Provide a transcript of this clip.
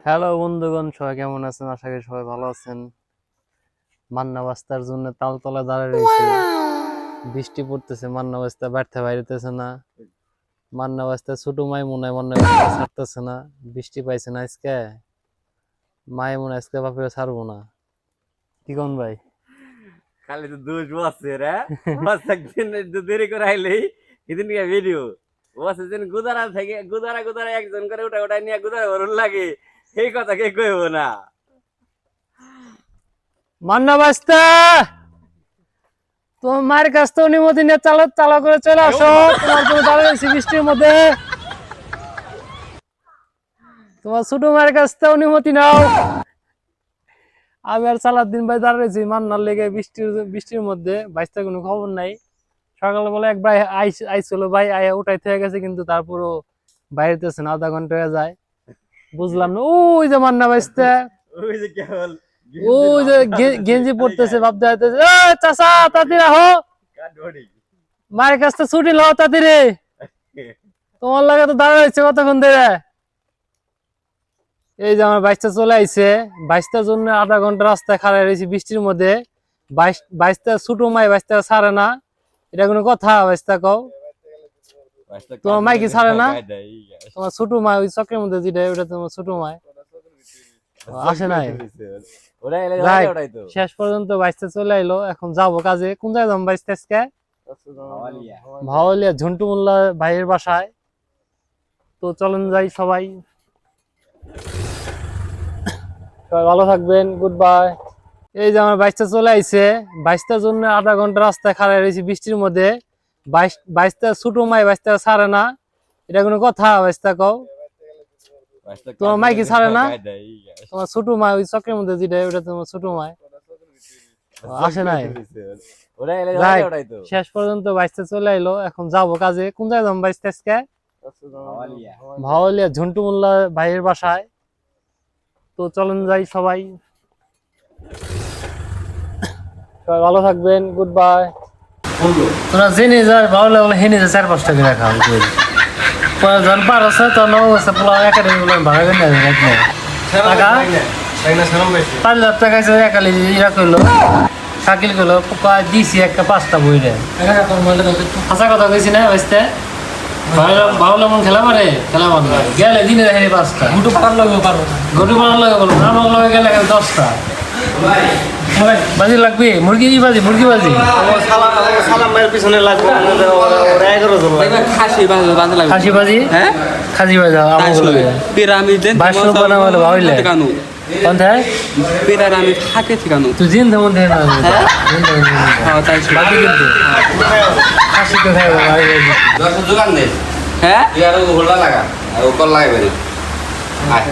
Hello বন্ধুগণ, সবাই কেমন আছেন? আশা করি সবাই ভালো আছেন। মান্না বাস্তার জন্য তালতলা দাঁড়িয়ে রয়েছে, বৃষ্টি পড়তেছে, মান্না বাস্তা ব্যর্থ বাইরেতেছে না। মান্না বাস্তা ছোট মাইমুনায় মান্না বাস্তা ছাড়তেছে না, বৃষ্টি পাইছে না আজকে। মাইমুনা আজকে বাপের ছাড়বো না। কি কোন ভাই? খালি তো দোষ বসে রে বস একদিন দেরি করে আইলেই এদিন কি ভিডিও বস দিন গুদারা থেকে গুদারা একজন করে ওটা নিয়ে গুদারা ভরুন লাগে, এই কথা কে কইব না। মান্না বাস্তা, তোমার মায়ের কাছ থেকে অনুমতি নিয়ে চালা করে চলে আসো। তোমার জন্য দাঁড়িয়ে রয়েছি বৃষ্টির মধ্যে। তোমার ছোট মায়ের কাছ থেকে অনুমতি নাও। আমি আর চালার দিন ভাই দাঁড়িয়েছি মান্নার লেগে বৃষ্টির মধ্যে। বাইশটা কোনো খবর নাই। সকালবেলা এক ভাই আইছিল, ভাই আয়া উঠাই থেকে গেছে, কিন্তু তারপরও বাইরেতেছে না, আধা ঘন্টা হয়ে যায়। বুঝলাম না। ওই যে মান্না বাইসতে, ওই যে কেবল ওই যে গেঞ্জি পড়তেছে, ভাব দেখাইতেছে। চাচা তাড়াতাড়ি আহো, মায়ের কাছ থেকে ছুটি লও তাড়াতাড়ি। তোমার লাগে তো দাঁড়া হয়েছে কতক্ষণ ধরে। এই যে আমার বাইশটা চলে আইছে, বাইশটার জন্য আধা ঘন্টা রাস্তায় খাড়া রয়েছি বৃষ্টির মধ্যে। বাইশটা ছোট মাই বাইশটা ছাড়ে না, এটা কোনো কথা? বাইশটা কও, তোমার মাই কি ছাড়ে না? তোমার ছোট মাই ওই চক্রের মধ্যে যেটা, ওটা তোমার ছোট মাই আসে নাই। শেষ পর্যন্ত বাইশটা চলে আইলো, এখন যাবো কাজে। কোন জায়গায় যাবো বাইশটা আজকে? ভাওয়ালিয়া ঝন্টু মোল্লা ভাইয়ের বাসায়। তো চলেন যাই সবাই। সবাই ভালো থাকবেন, গুড বাই। এই যে আমার বাইশটা চলে আইছে, বাইশটার জন্য আধা ঘন্টা রাস্তায় খাড়া রয়েছি বৃষ্টির মধ্যে। বাইশটা ছোট মাই বাইশটা ছাড়ে না, এটা কোনো কথা? বাইশটা কও, তোমার মাই কি ছাড়ে না? তোমার ছোট মাই ওই চক্রের মধ্যে যেটা, ওটা তোমার ছোট মাই আসে নাই। শেষ পর্যন্ত বাইশটা চলে আইলো, এখন যাবো কাজে। কোন জায়গায় যাবো বাইশটা আজকে? ভাওয়ালিয়া ঝন্টু মোল্লা ভাইয়ের বাসায়। তো চলেন যাই সবাই। সবাই ভালো থাকবেন, গুড বাই। তোরা জেনে যায় ভালো হেনে যায় 4-5 টাকা রাখা পরে জন পার আছে তো নৌ আছে পোলা একাডেমি বলে ভাড়া করে নেয় টাকা 5,000 টাকা একালি ইয়া করলো, শাকিল করলো দিছি একটা 5টা বই রে। হাসা কথা কইছি না বুঝতে ভালো মন খেলা মারে, খেলা মান গেলে দিনে দেখে 5টা গুটু পাড়ার লগে পারবো, গুটু পাড়ার লগে বলো আমার লগে গেলে 10টা বাজি লাগবে। মুরগি বাজি, মুরগি বাজি সালাম মায়ের পিছনে লাগবে 11 জন লাগবে। খাসি বাজি, হ্যাঁ খাসি বাজি আমগুলো পিরামিডের 22 বানা হলো ভাইলে কানু কোনথায় পিরামিড থাকে ঠিকানো তুই জিন যেমন দেন না। হ্যাঁ তাই বাকি কিন্তু খাসি তো খাইবো ভাই 10 দোকান দে। হ্যাঁ ইয়ার গোলা লাগা আর কল লাগাবে আয়